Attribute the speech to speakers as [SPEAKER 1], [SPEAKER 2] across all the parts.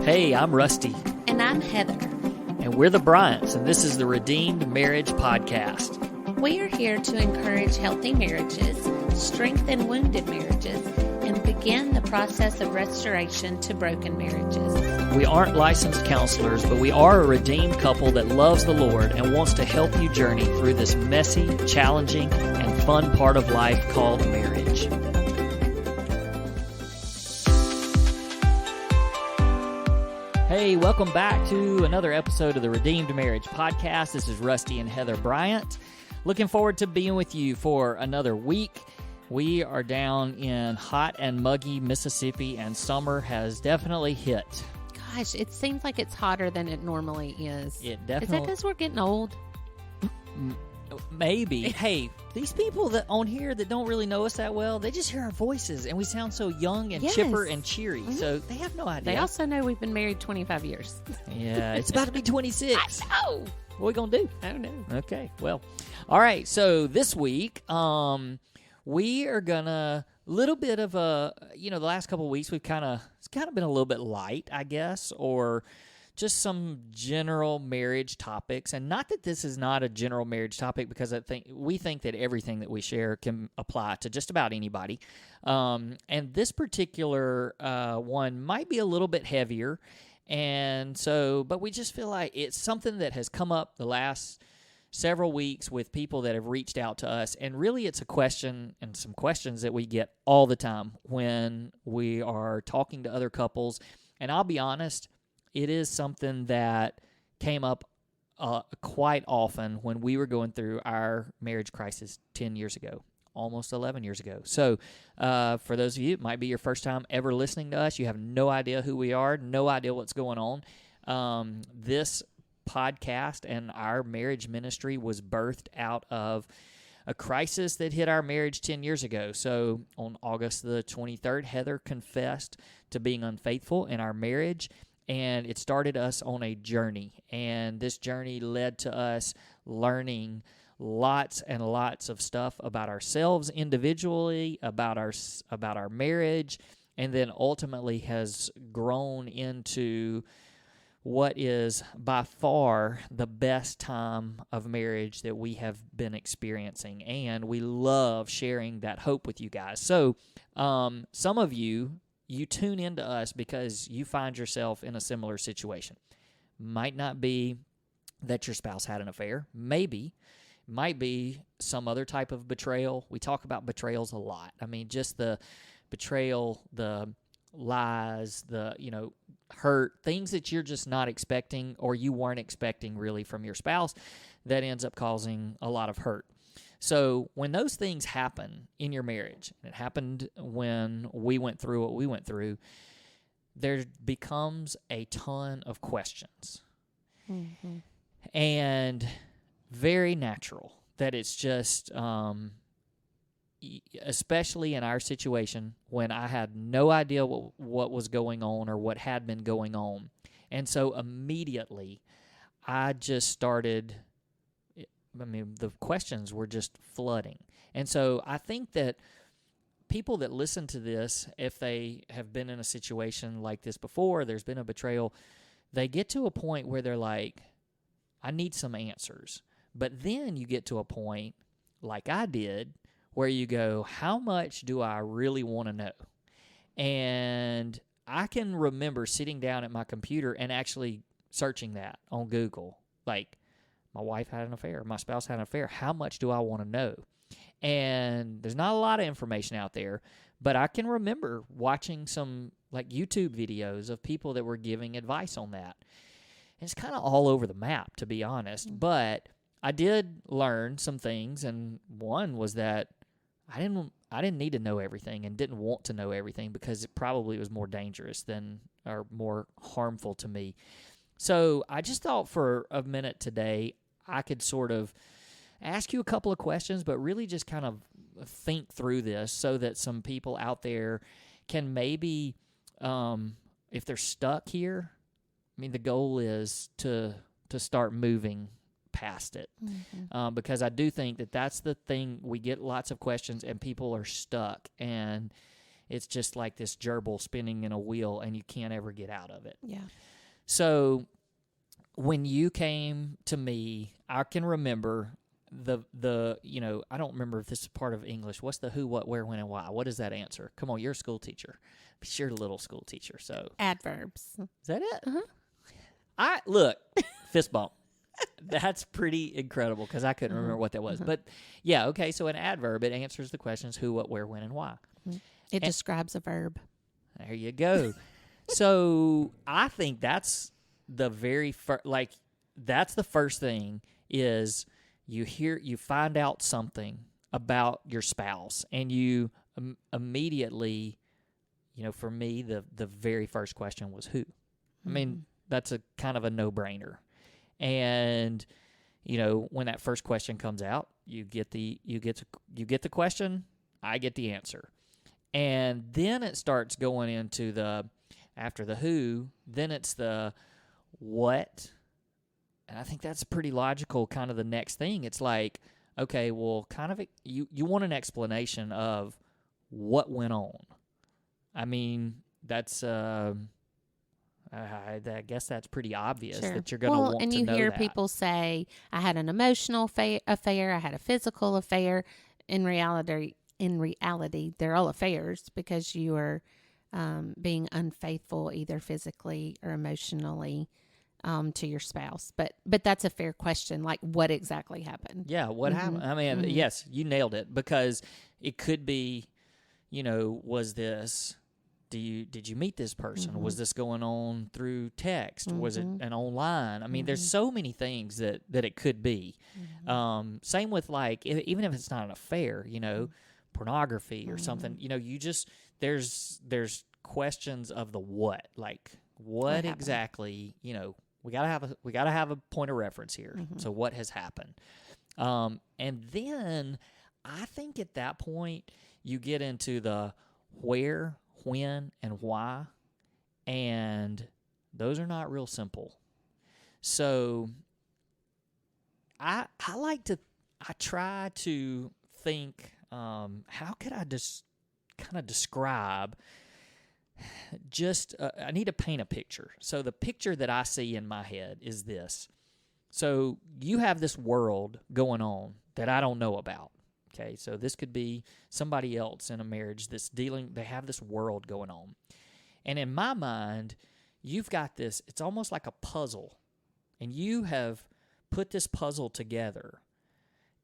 [SPEAKER 1] Hey, I'm Rusty.
[SPEAKER 2] And I'm Heather.
[SPEAKER 1] And we're the Bryants, and this is the Redeemed Marriage Podcast.
[SPEAKER 2] We are here to encourage healthy marriages, strengthen wounded marriages, and begin the process of restoration to broken marriages.
[SPEAKER 1] We aren't licensed counselors, but we are a redeemed couple that loves the Lord and wants to help you journey through this messy, challenging, and fun part of life called marriage. Hey, welcome back to another episode of the Redeemed Marriage Podcast. This is Rusty and Heather Bryant. Looking forward to being with you for another week. We are down in hot and muggy Mississippi, and summer has definitely hit.
[SPEAKER 2] Gosh, it seems like it's hotter than it normally is.
[SPEAKER 1] It definitely...
[SPEAKER 2] Is that because we're getting old?
[SPEAKER 1] Maybe. Hey, these people that on here that don't really know us that well, they just hear our voices, and we sound so young and chipper and cheery, so they have no idea.
[SPEAKER 2] They also know we've been married 25 years.
[SPEAKER 1] Yeah, it's about to be 26.
[SPEAKER 2] I know.
[SPEAKER 1] What are we going to do?
[SPEAKER 2] I don't know.
[SPEAKER 1] Okay, well, all right, so this week, we are going to, little bit of a, the last couple of weeks, it's kind of been a little bit light, I guess, or just some general marriage topics. And not that this is not a general marriage topic, because we think that everything that we share can apply to just about anybody. And this particular one might be a little bit heavier. And so, but we just feel like it's something that has come up the last several weeks with people that have reached out to us. And really it's a question and some questions that we get all the time when we are talking to other couples. And I'll be honest, it is something that came up quite often when we were going through our marriage crisis 10 years ago, almost 11 years ago. So for those of you, it might be your first time ever listening to us. You have no idea who we are, no idea what's going on. This podcast and our marriage ministry was birthed out of a crisis that hit our marriage 10 years ago. So on August the 23rd, Heather confessed to being unfaithful in our marriage. And it started us on a journey, and this journey led to us learning lots and lots of stuff about ourselves individually, about our marriage, and then ultimately has grown into what is by far the best time of marriage that we have been experiencing. And we love sharing that hope with you guys. So some of you tune into us because you find yourself in a similar situation. Might not be that your spouse had an affair. Maybe. Might be some other type of betrayal. We talk about betrayals a lot. I mean, just the betrayal, the lies, the, hurt, things that you're just not expecting or you weren't expecting really from your spouse that ends up causing a lot of hurt. So when those things happen in your marriage, and it happened when we went through what we went through, there becomes a ton of questions. Mm-hmm. And very natural that it's just, especially in our situation, when I had no idea what was going on or what had been going on. And so immediately I just started... the questions were just flooding. And so I think that people that listen to this, if they have been in a situation like this before, there's been a betrayal, they get to a point where they're like, I need some answers. But then you get to a point, like I did, where you go, how much do I really want to know? And I can remember sitting down at my computer and actually searching that on Google, like, my wife had an affair, my spouse had an affair. How much do I want to know? And there's not a lot of information out there, but I can remember watching some like YouTube videos of people that were giving advice on that. And it's kind of all over the map, to be honest. Mm-hmm. But I did learn some things, and one was that I didn't need to know everything and didn't want to know everything because it probably was more dangerous or more harmful to me. So I just thought for a minute today I could sort of ask you a couple of questions, but really just kind of think through this so that some people out there can maybe, if they're stuck here, I mean, the goal is to start moving past it. Mm-hmm. Because I do think that that's the thing. We get lots of questions and people are stuck, and it's just like this gerbil spinning in a wheel, and you can't ever get out of it.
[SPEAKER 2] Yeah.
[SPEAKER 1] So when you came to me, I can remember the I don't remember if this is part of English. What's the who, what, where, when, and why? What is that answer? Come on, you're a school teacher. You're a little school teacher, so.
[SPEAKER 2] Adverbs.
[SPEAKER 1] Is that it?
[SPEAKER 2] Uh-huh.
[SPEAKER 1] Look, fist bump. That's pretty incredible because I couldn't remember what that was. But, yeah, okay, so an adverb, it answers the questions who, what, where, when, and why.
[SPEAKER 2] It describes a verb.
[SPEAKER 1] There you go. So I think that's the very first, that's the first thing is you find out something about your spouse, and you immediately, for me, the very first question was who. I mean, that's a kind of a no-brainer. And, when that first question comes out, you get the question, I get the answer. And then it starts going into after the who, then it's the what. And I think that's pretty logical, kind of the next thing. It's like, okay, well, kind of you want an explanation of what went on. I mean, that's I guess that's pretty obvious that you're going to want to know that.
[SPEAKER 2] And you hear people say, I had an emotional affair, I had a physical affair. In reality, they're all affairs because you are being unfaithful either physically or emotionally to your spouse. But that's a fair question, like what exactly happened?
[SPEAKER 1] Yeah, what happened? I mean, yes, you nailed it, because it could be, was this, did you meet this person? Was this going on through text? Was it an online? I mean, there's so many things that it could be. Same with even if it's not an affair, pornography or something, you just, there's questions of the what, like what exactly, we gotta have a point of reference here. So what has happened? And then I think at that point you get into the where, when, and why, and those are not real simple. So I try to think, how could I just kind of describe I need to paint a picture. So the picture that I see in my head is this. So you have this world going on that I don't know about. Okay, so this could be somebody else in a marriage they have this world going on. And in my mind, you've got this, it's almost like a puzzle. And you have put this puzzle together.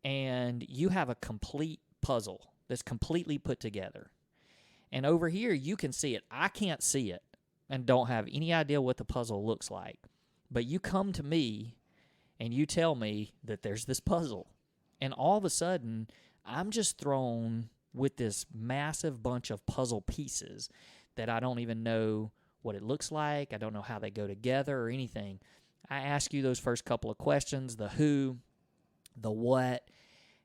[SPEAKER 1] And you have a complete puzzle that's completely put together. And over here, you can see it. I can't see it and don't have any idea what the puzzle looks like. But you come to me and you tell me that there's this puzzle. And all of a sudden, I'm just thrown with this massive bunch of puzzle pieces that I don't even know what it looks like. I don't know how they go together or anything. I ask you those first couple of questions, the who, the what,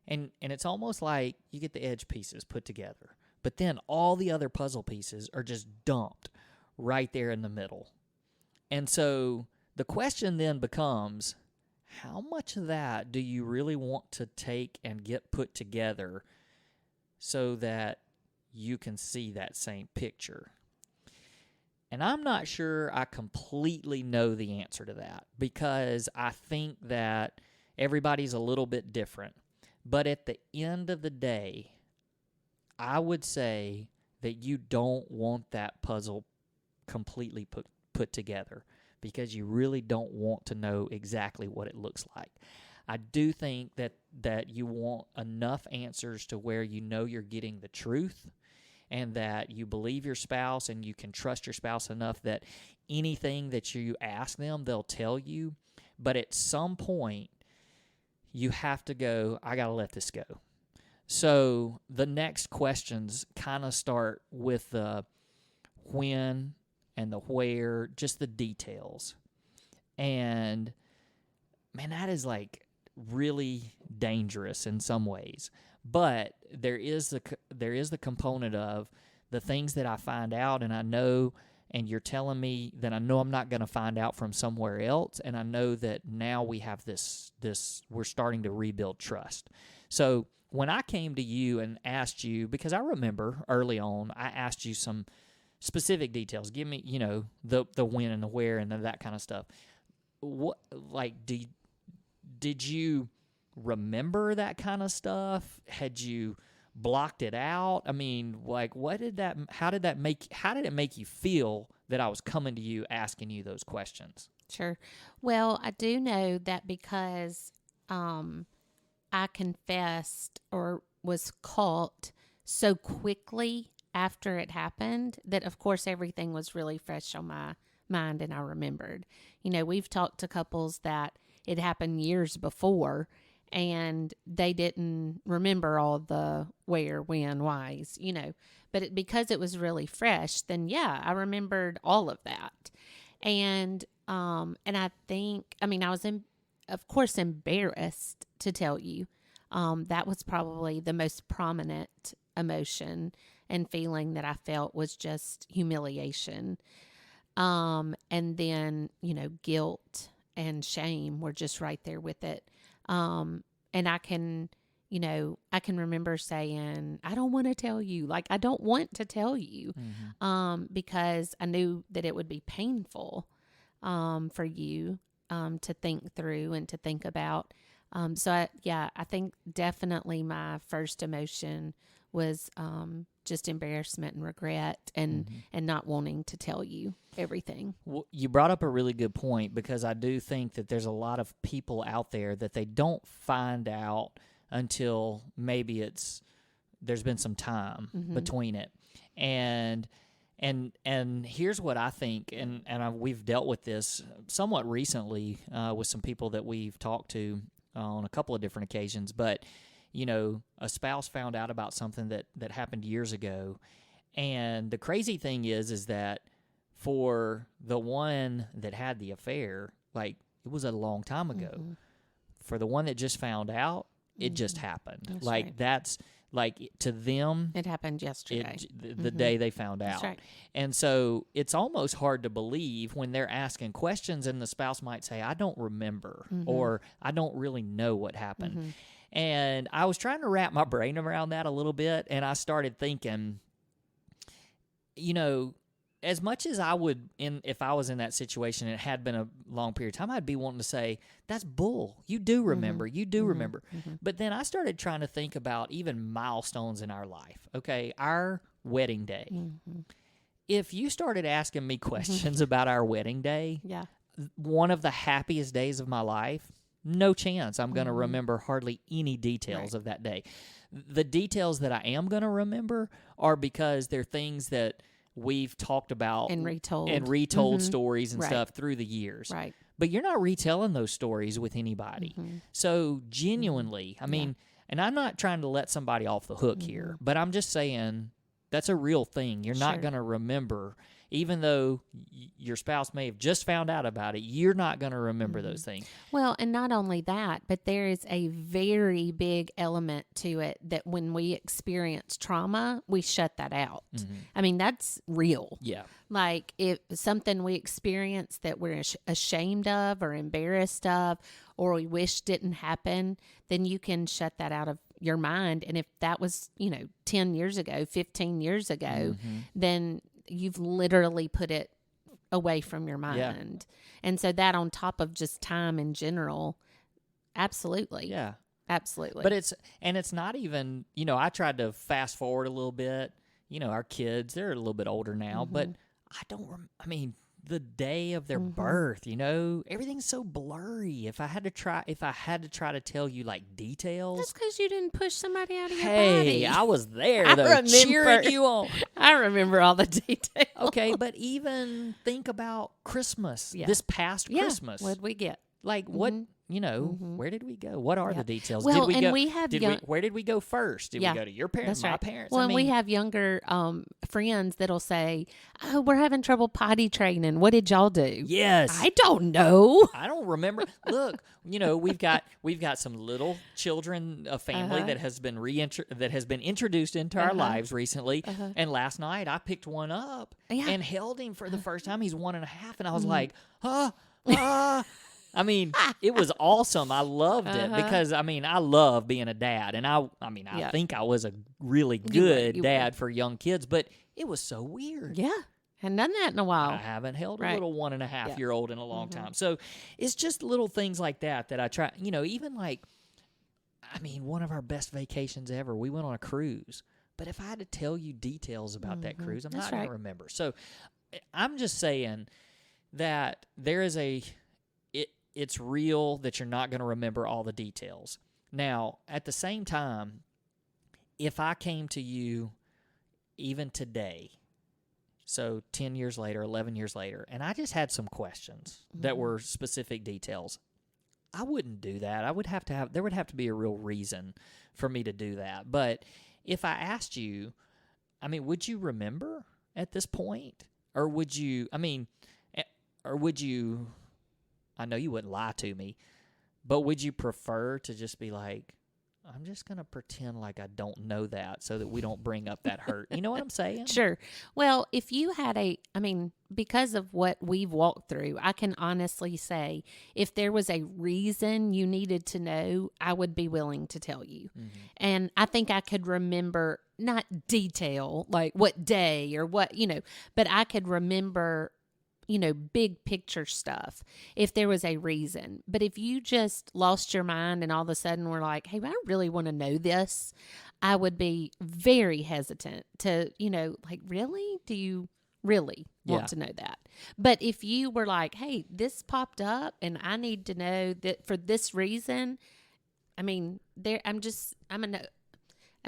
[SPEAKER 1] and it's almost like you get the edge pieces put together. But then all the other puzzle pieces are just dumped right there in the middle. And so the question then becomes, how much of that do you really want to take and get put together so that you can see that same picture? And I'm not sure I completely know the answer to that, because I think that everybody's a little bit different. But at the end of the day, I would say that you don't want that puzzle completely put together, because you really don't want to know exactly what it looks like. I do think that you want enough answers to where you're getting the truth, and that you believe your spouse and you can trust your spouse enough that anything that you ask them, they'll tell you. But at some point, you have to go, I got to let this go. So the next questions kind of start with the when and the where, just the details. And man, that is like really dangerous in some ways. But there is the component of the things that I find out, and I know, and you're telling me that I know I'm not going to find out from somewhere else, and I know that now we have this we're starting to rebuild trust. So when I came to you and asked you, because I remember early on, I asked you some specific details. Give me, the when and the where and that kind of stuff. What, like, did you remember that kind of stuff? Had you blocked it out? I mean, like, how did it make you feel that I was coming to you asking you those questions?
[SPEAKER 2] Sure. Well, I do know that because I confessed or was caught so quickly after it happened that, of course, everything was really fresh on my mind and I remembered. We've talked to couples that it happened years before and they didn't remember all the where, when, whys, But because it was really fresh, then, yeah, I remembered all of that. And I think, I was, of course, embarrassed to tell you. That was probably the most prominent emotion and feeling that I felt was just humiliation. And then, guilt and shame were just right there with it. And I can remember saying, I don't want to tell you. Like, I don't want to tell you, because I knew that it would be painful, for you, to think through and to think about. I think definitely my first emotion was, just embarrassment and regret and not wanting to tell you everything.
[SPEAKER 1] Well, you brought up a really good point, because I do think that there's a lot of people out there that they don't find out until maybe there's been some time between it. And here's what I think, and we've dealt with this somewhat recently with some people that we've talked to on a couple of different occasions, but a spouse found out about something that happened years ago. And the crazy thing is that for the one that had the affair, like, it was a long time ago. For the one that just found out, it just happened.
[SPEAKER 2] That's
[SPEAKER 1] like,
[SPEAKER 2] right.
[SPEAKER 1] That's like, to them,
[SPEAKER 2] it happened yesterday.
[SPEAKER 1] The day they found out.
[SPEAKER 2] That's right.
[SPEAKER 1] And so it's almost hard to believe when they're asking questions and the spouse might say, I don't remember, or I don't really know what happened. And I was trying to wrap my brain around that a little bit, and I started thinking, as much as I would, if I was in that situation and it had been a long period of time, I'd be wanting to say, that's bull. You do remember. You do remember. But then I started trying to think about even milestones in our life. Okay, our wedding day. If you started asking me questions about our wedding day, one of the happiest days of my life, no chance I'm going to remember hardly any details of that day. The details that I am going to remember are because they're things that we've talked about
[SPEAKER 2] and retold
[SPEAKER 1] stories and stuff through the years.
[SPEAKER 2] Right.
[SPEAKER 1] But you're not retelling those stories with anybody. So genuinely, I mean, and I'm not trying to let somebody off the hook here, but I'm just saying that's a real thing. You're not going to remember. Even though your spouse may have just found out about it, you're not going to remember those things.
[SPEAKER 2] Well, and not only that, but there is a very big element to it that when we experience trauma, we shut that out. I mean, that's real.
[SPEAKER 1] Yeah.
[SPEAKER 2] Like, if something we experience that we're ashamed of or embarrassed of, or we wish didn't happen, then you can shut that out of your mind. And if that was, 10 years ago, 15 years ago, then you've literally put it away from your mind. Yeah. And so that on top of just time in general, absolutely. Yeah. Absolutely.
[SPEAKER 1] But it's not even, I tried to fast forward a little bit. Our kids, they're a little bit older now, but the day of their birth, everything's so blurry. If I had to try to tell you like details.
[SPEAKER 2] That's because you didn't push somebody out of your
[SPEAKER 1] Hey,
[SPEAKER 2] body.
[SPEAKER 1] I was there though, cheering you on.
[SPEAKER 2] I remember all the details.
[SPEAKER 1] Okay, but even think about Christmas. This past Christmas.
[SPEAKER 2] What'd we get?
[SPEAKER 1] Like what? Where did we go? What are the details?
[SPEAKER 2] Well,
[SPEAKER 1] did we
[SPEAKER 2] and
[SPEAKER 1] go,
[SPEAKER 2] we have
[SPEAKER 1] where did we go first? Did we go to your parents,
[SPEAKER 2] my
[SPEAKER 1] parents?
[SPEAKER 2] Well, and we have younger friends that'll say, "Oh, we're having trouble potty training. What did y'all do?"
[SPEAKER 1] Yes,
[SPEAKER 2] I don't know.
[SPEAKER 1] I don't remember. Look, we've got some little children, a family that has been introduced into our lives recently. And last night I picked one up and held him for the first time. He's 1.5, and I was like, I mean, it was awesome. I loved it because, I love being a dad. And I think I was a really good dad for young kids, but it was so weird.
[SPEAKER 2] Yeah. Hadn't done that in a while.
[SPEAKER 1] I haven't held a little 1.5-year-old in a long time. So it's just little things like that I try, even like, one of our best vacations ever, we went on a cruise. But if I had to tell you details about that cruise, I'm not going to remember. So I'm just saying that there is it's real that you're not going to remember all the details. Now, at the same time, if I came to you even today, so 10 years later, 11 years later, and I just had some questions that were specific details, I wouldn't do that. There would have to be a real reason for me to do that. But if I asked you, would you remember at this point? Or would you, I know you wouldn't lie to me, but would you prefer to just be like, I'm just going to pretend like I don't know that so that we don't bring up that hurt? You know what I'm saying?
[SPEAKER 2] Sure. Well, if you had because of what we've walked through, I can honestly say if there was a reason you needed to know, I would be willing to tell you. And I think I could remember, not detail, like what day or what, but I could remember big picture stuff if there was a reason. But if you just lost your mind and all of a sudden were like, hey, I really want to know this, I would be very hesitant to, like, really? Do you really want to know that? But if you were like, hey, this popped up and I need to know that for this reason, I'm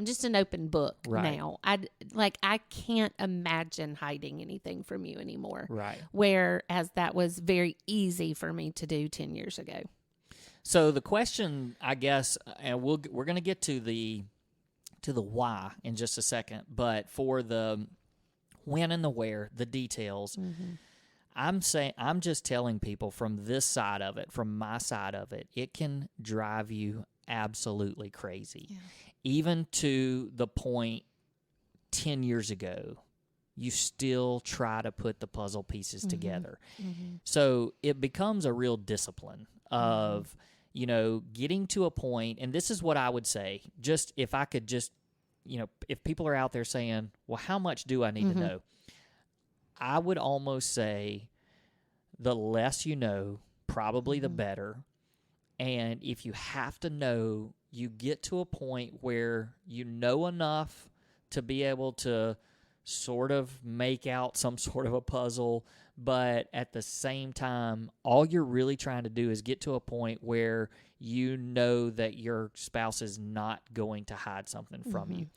[SPEAKER 2] just an open book now. I can't imagine hiding anything from you anymore.
[SPEAKER 1] Right.
[SPEAKER 2] Whereas that was very easy for me to do 10 years ago.
[SPEAKER 1] So the question, I guess, and we're going to get to the why in just a second, but for the when and the where, the details, I'm just telling people from this side of it, from my side of it, it can drive you absolutely crazy. Yeah. Even to the point 10 years ago, you still try to put the puzzle pieces together. So it becomes a real discipline of, getting to a point, and this is what I would say, just if I could just, if people are out there saying, well, how much do I need to know? I would almost say the less you know, probably the better. And if you have to know, you get to a point where you know enough to be able to sort of make out some sort of a puzzle, but at the same time, all you're really trying to do is get to a point where you know that your spouse is not going to hide something from you.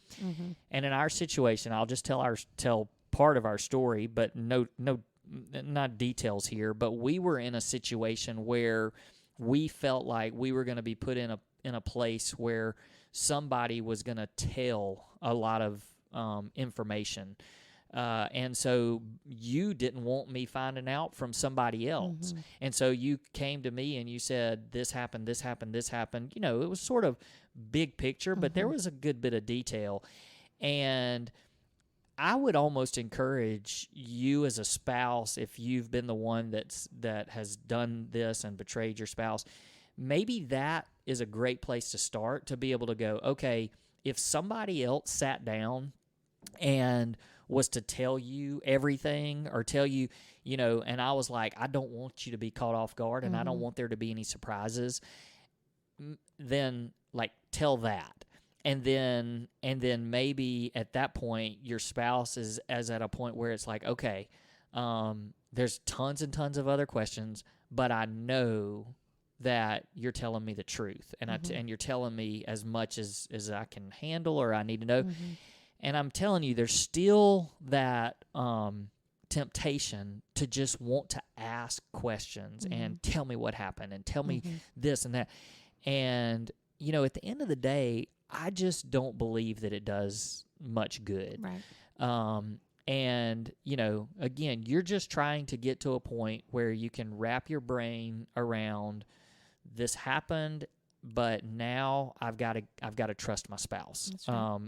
[SPEAKER 1] And in our situation, I'll just tell part of our story, but not details here, but we were in a situation where we felt like we were going to be put in a place where somebody was going to tell a lot of information. And so you didn't want me finding out from somebody else. And so you came to me and you said, this happened, this happened, this happened. It was sort of big picture, but there was a good bit of detail. And I would almost encourage you as a spouse, if you've been the one that has done this and betrayed your spouse, maybe that is a great place to start, to be able to go, okay, if somebody else sat down and was to tell you everything or tell you, and I was like, I don't want you to be caught off guard and I don't want there to be any surprises, then tell that. And then maybe at that point, your spouse is at a point where it's like, okay, there's tons and tons of other questions, but I know that you're telling me the truth, and and you're telling me as much as I can handle or I need to know. And I'm telling you, there's still that temptation to just want to ask questions and tell me what happened and tell me this and that. And, at the end of the day, I just don't believe that it does much good.
[SPEAKER 2] Right.
[SPEAKER 1] And, again, you're just trying to get to a point where you can wrap your brain around this happened, but now I've got to trust my spouse.
[SPEAKER 2] That's right.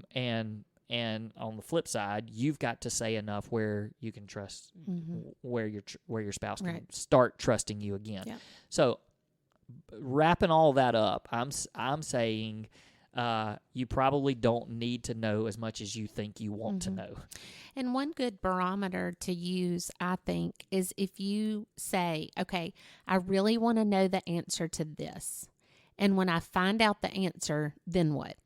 [SPEAKER 1] And on the flip side, you've got to say enough where you can trust, where your spouse can start trusting you again.
[SPEAKER 2] Yeah.
[SPEAKER 1] So wrapping all that up, I'm saying you probably don't need to know as much as you think you want to know.
[SPEAKER 2] And one good barometer to use, I think, is if you say, okay, I really want to know the answer to this. And when I find out the answer, then what?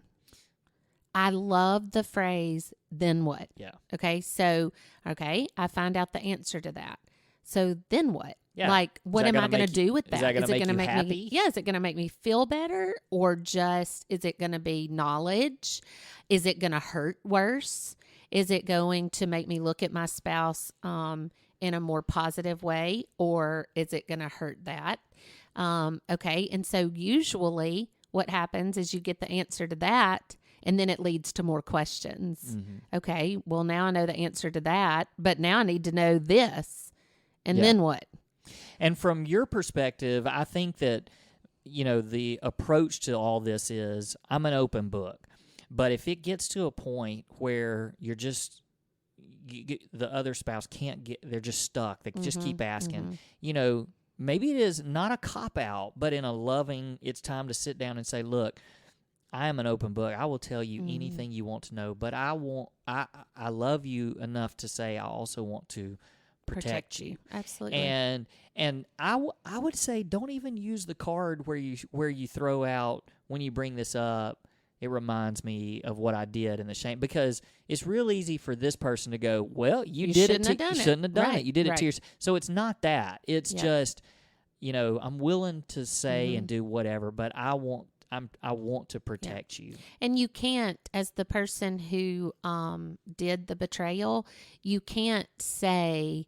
[SPEAKER 2] I love the phrase, then what?
[SPEAKER 1] Yeah.
[SPEAKER 2] Okay. So, okay, I find out the answer to that. So then what?
[SPEAKER 1] Yeah.
[SPEAKER 2] Like, what am I going to do with that?
[SPEAKER 1] Is that going to make you happy?
[SPEAKER 2] Me, yeah, is it going to make me feel better? Or just, is it going to be knowledge? Is it going to hurt worse? Is it going to make me look at my spouse in a more positive way? Or is it going to hurt that? Okay. And so usually what happens is you get the answer to that, and then it leads to more questions. Okay. Well, now I know the answer to that, but now I need to know this. And then what?
[SPEAKER 1] And from your perspective, I think that, the approach to all this is I'm an open book. But if it gets to a point where the other spouse can't they're just stuck, they just keep asking, maybe it is not a cop-out, but in a loving, it's time to sit down and say, look, I am an open book. I will tell you anything you want to know, but I love you enough to say I also want to protect you.
[SPEAKER 2] Absolutely.
[SPEAKER 1] And I would say don't even use the card where you throw out when you bring this up. It reminds me of what I did in the shame, because it's real easy for this person to go, well, you shouldn't have done it. You did it to yourself. So it's not that. It's just, I'm willing to say and do whatever, but I want to protect you.
[SPEAKER 2] And you can't, as the person who did the betrayal, you can't say,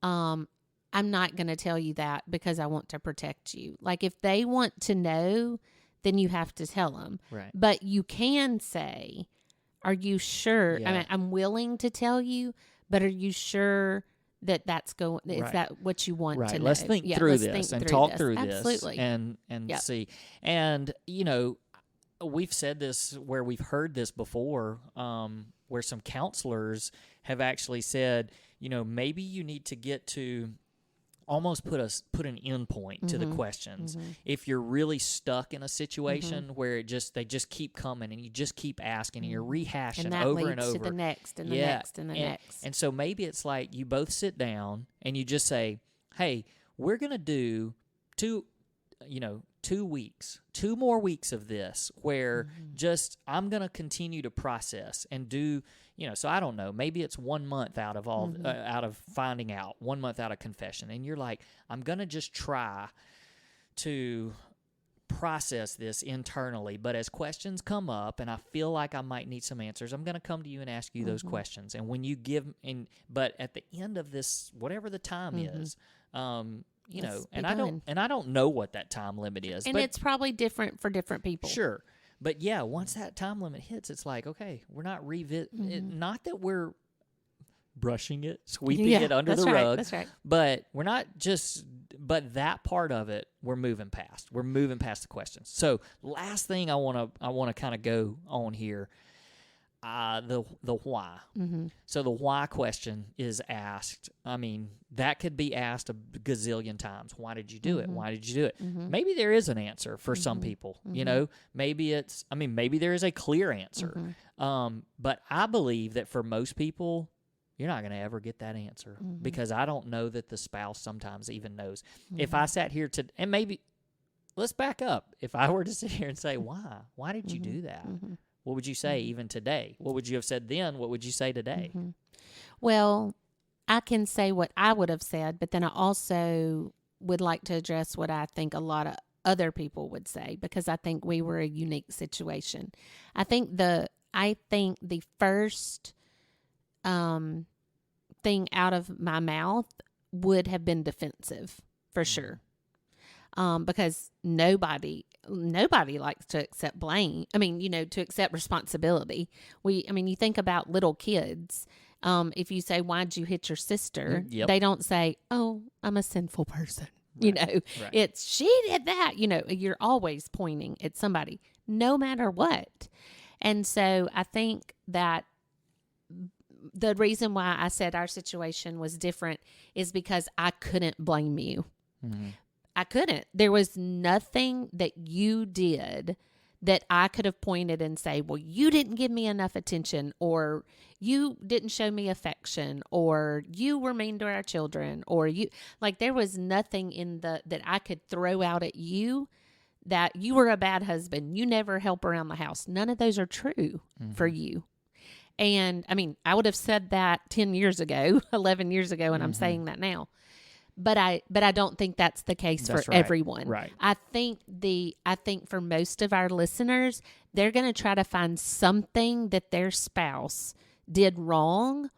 [SPEAKER 2] I'm not going to tell you that because I want to protect you. Like, if they want to know, then you have to tell them.
[SPEAKER 1] Right.
[SPEAKER 2] But you can say, are you sure?
[SPEAKER 1] Yeah.
[SPEAKER 2] I mean, I'm willing to tell you, but are you sure that that's going, is that what you want to know?
[SPEAKER 1] Let's think through this and talk through this.
[SPEAKER 2] Absolutely.
[SPEAKER 1] And see. And, we've said this where we've heard this before, where some counselors have actually said, maybe you need to get to almost put an end point to the questions. If you're really stuck in a situation where they just keep coming and you just keep asking and you're rehashing
[SPEAKER 2] and that
[SPEAKER 1] over
[SPEAKER 2] leads
[SPEAKER 1] and over
[SPEAKER 2] to the next and the next and the next.
[SPEAKER 1] And so maybe it's like you both sit down and you just say, hey, we're going to do 2 weeks, 2 more weeks of this where just I'm going to continue to process and do, so I don't know, maybe it's 1 month out of all, out of finding out, 1 month out of confession. And you're like, I'm going to just try to process this internally. But as questions come up and I feel like I might need some answers, I'm going to come to you and ask you those questions. And when you but at the end of this, whatever the time is, and I don't know what that time limit is.
[SPEAKER 2] And it's probably different for different people.
[SPEAKER 1] Sure. But yeah, once that time limit hits, it's like, okay, we're not not that we're brushing it, sweeping it under the rug.
[SPEAKER 2] That's right.
[SPEAKER 1] But we're not but that part of it, we're moving past. We're moving past the questions. So last thing I want to kind of go on here, the why. So the why question is asked. I mean, that could be asked a gazillion times. Why did you do it? Why did you do it? Maybe there is an answer for some people, maybe maybe there is a clear answer. But I believe that for most people, you're not going to ever get that answer because I don't know that the spouse sometimes even knows. If I sat here and maybe let's back up. If I were to sit here and say, why did you do that? What would you say even today? What would you have said then? What would you say today?
[SPEAKER 2] Well, I can say what I would have said, but then I also would like to address what I think a lot of other people would say, because I think we were a unique situation. I think the first thing out of my mouth would have been defensive for sure. Because nobody likes to accept blame. I mean, to accept responsibility. You think about little kids. If you say, why'd you hit your sister? They don't say, oh, I'm a sinful person. Right. It's, she did that. You're always pointing at somebody, no matter what. And so I think that the reason why I said our situation was different is because I couldn't blame you. I couldn't. There was nothing that you did that I could have pointed and say, well, you didn't give me enough attention, or you didn't show me affection, or you were mean to our children, or you, like, there was nothing that I could throw out at you that you were a bad husband. You never help around the house. None of those are true for you. And I mean, I would have said that 10 years ago, 11 years ago, and I'm saying that now. But I don't think that's the case for everyone.
[SPEAKER 1] Right.
[SPEAKER 2] I think for most of our listeners, they're going to try to find something that their spouse did wrong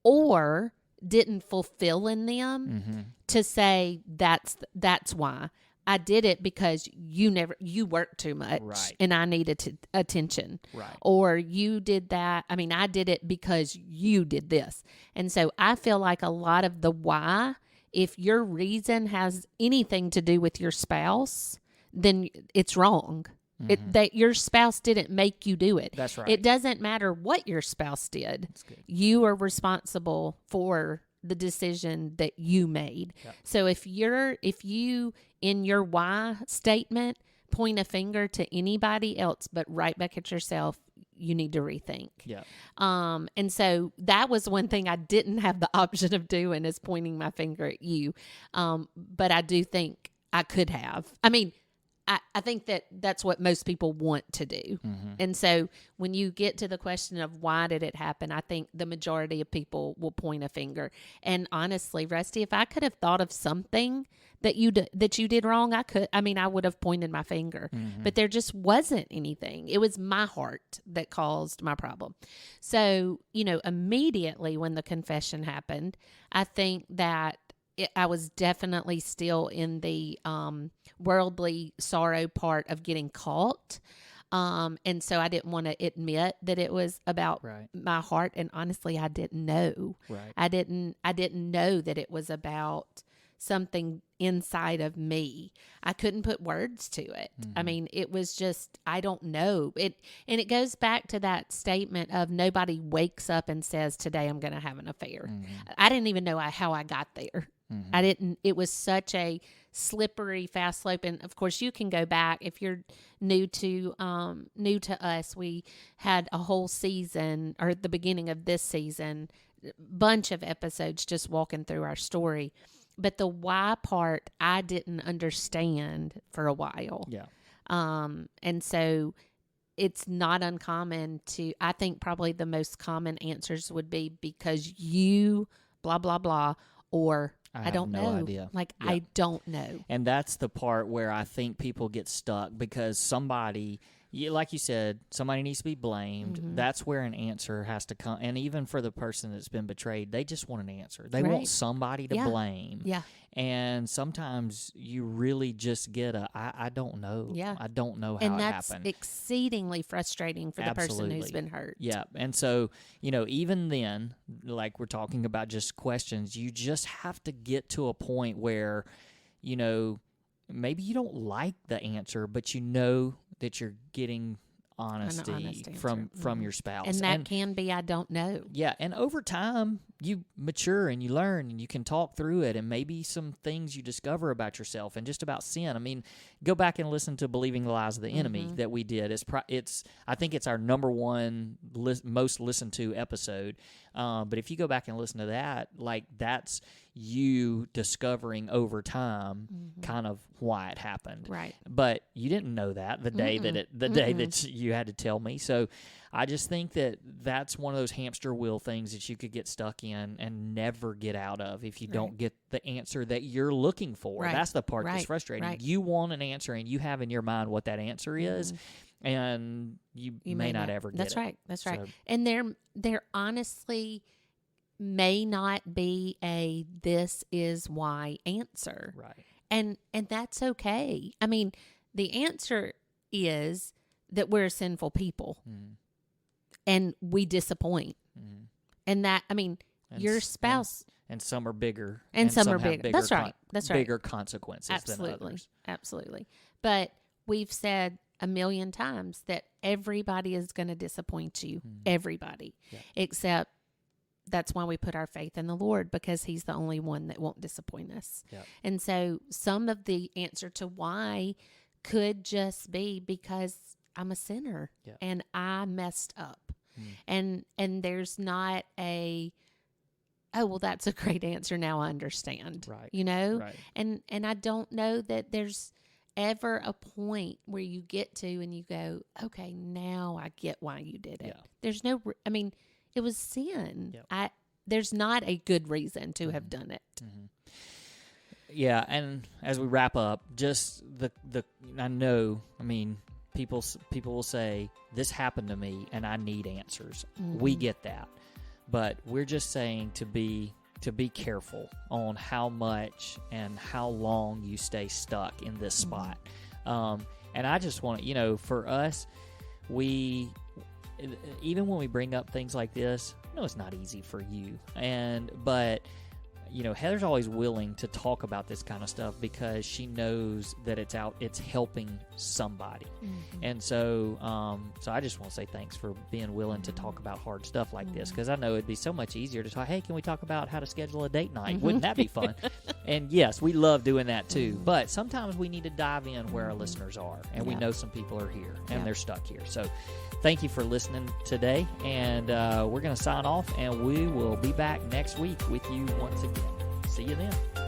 [SPEAKER 2] or didn't fulfill in them to say that's why. I did it because you worked too much and I needed attention.
[SPEAKER 1] Right.
[SPEAKER 2] Or you did that. I mean, I did it because you did this. And so I feel like a lot of the why, if your reason has anything to do with your spouse, then it's wrong. That your spouse didn't make you do it.
[SPEAKER 1] That's right.
[SPEAKER 2] It doesn't matter what your spouse did. You are responsible for the decision that you made. Yep. So if you in your why statement point a finger to anybody else but right back at yourself, you need to rethink.
[SPEAKER 1] Yeah.
[SPEAKER 2] And so that was one thing I didn't have the option of doing, is pointing my finger at you. But I do think I could have. I mean, I think that's what most people want to do. And so when you get to the question of why did it happen, I think the majority of people will point a finger. And honestly, Rusty, if I could have thought of something that you did wrong, I would have pointed my finger. But there just wasn't anything. It was my heart that caused my problem. So, immediately when the confession happened, I think that I was definitely still in the worldly sorrow part of getting caught. And so I didn't want to admit that it was about my heart. And honestly, I didn't know.
[SPEAKER 1] Right.
[SPEAKER 2] I didn't know that it was about something inside of me. I couldn't put words to it. I mean, it was just, I don't know. And it goes back to that statement of nobody wakes up and says, today I'm going to have an affair. I didn't even know how I got there. It was such a slippery, fast slope. And of course you can go back if you're new to us. We had a whole season, or at the beginning of this season, bunch of episodes just walking through our story. But the why part, I didn't understand for a while.
[SPEAKER 1] Yeah.
[SPEAKER 2] And so it's not uncommon I think probably the most common answers would be because you blah, blah, blah, or I don't know.
[SPEAKER 1] Idea.
[SPEAKER 2] Like, yeah. I don't know.
[SPEAKER 1] And that's the part where I think people get stuck, because somebody, like you said, somebody needs to be blamed. That's where an answer has to come. And even for the person that's been betrayed, they just want an answer. They want somebody to blame.
[SPEAKER 2] Yeah.
[SPEAKER 1] And sometimes you really just get I don't know. Yeah. I don't know how it happened.
[SPEAKER 2] And that's exceedingly frustrating for the person who's been hurt.
[SPEAKER 1] Yeah. And so, even then, like we're talking about just questions, you just have to get to a point where, maybe you don't like the answer, but you know that you're getting honesty from your spouse.
[SPEAKER 2] And that can be, I don't know.
[SPEAKER 1] Yeah, and over time, you mature and you learn and you can talk through it, and maybe some things you discover about yourself and just about sin. I mean, go back and listen to Believing the Lies of the Enemy that we did. I think it's our number one most listened to episode. But if you go back and listen to that, like, that's you discovering over time kind of why it happened.
[SPEAKER 2] Right.
[SPEAKER 1] But you didn't know that the day that you had to tell me. So I just think that that's one of those hamster wheel things that you could get stuck in and never get out of if you don't get the answer that you're looking for.
[SPEAKER 2] Right.
[SPEAKER 1] That's the part that's frustrating.
[SPEAKER 2] Right.
[SPEAKER 1] You want an answer and you have in your mind what that answer is, and you may not ever get it.
[SPEAKER 2] That's right. And there honestly may not be a this is why answer.
[SPEAKER 1] Right.
[SPEAKER 2] And that's okay. I mean, the answer is that we're sinful people and we disappoint. And that, I mean, your spouse.
[SPEAKER 1] And some are bigger.
[SPEAKER 2] And some are bigger. That's right.
[SPEAKER 1] Bigger consequences than others.
[SPEAKER 2] Absolutely. But we've said a million times that everybody is going to disappoint you. Everybody. Yeah. Except that's why we put our faith in the Lord, because he's the only one that won't disappoint us.
[SPEAKER 1] Yep.
[SPEAKER 2] And so some of the answer to why could just be because I'm a sinner and I messed up. And there's not a, oh, well, that's a great answer. Now I understand,
[SPEAKER 1] Right.
[SPEAKER 2] you know?
[SPEAKER 1] Right.
[SPEAKER 2] And I don't know that there's ever a point where you get to and you go, okay, now I get why you did it.
[SPEAKER 1] Yeah.
[SPEAKER 2] There's no, I mean, it was sin.
[SPEAKER 1] Yep.
[SPEAKER 2] There's not a good reason to have done it.
[SPEAKER 1] Mm-hmm. Yeah, and as we wrap up, just the I know, I mean, people will say, this happened to me and I need answers.
[SPEAKER 2] Mm-hmm.
[SPEAKER 1] We get that. But we're just saying to be careful on how much and how long you stay stuck in this spot. And I just want to, for us, even when we bring up things like this, I know it's not easy for you. But Heather's always willing to talk about this kind of stuff because she knows that it's helping somebody. Mm-hmm. And so I just want to say thanks for being willing to talk about hard stuff like this, because I know it'd be so much easier to talk, hey, can we talk about how to schedule a date night? Wouldn't that be fun? And yes, we love doing that too. But sometimes we need to dive in where our listeners are, and we know some people are here and they're stuck here. So thank you for listening today, and we're going to sign off, and we will be back next week with you once again. See you then.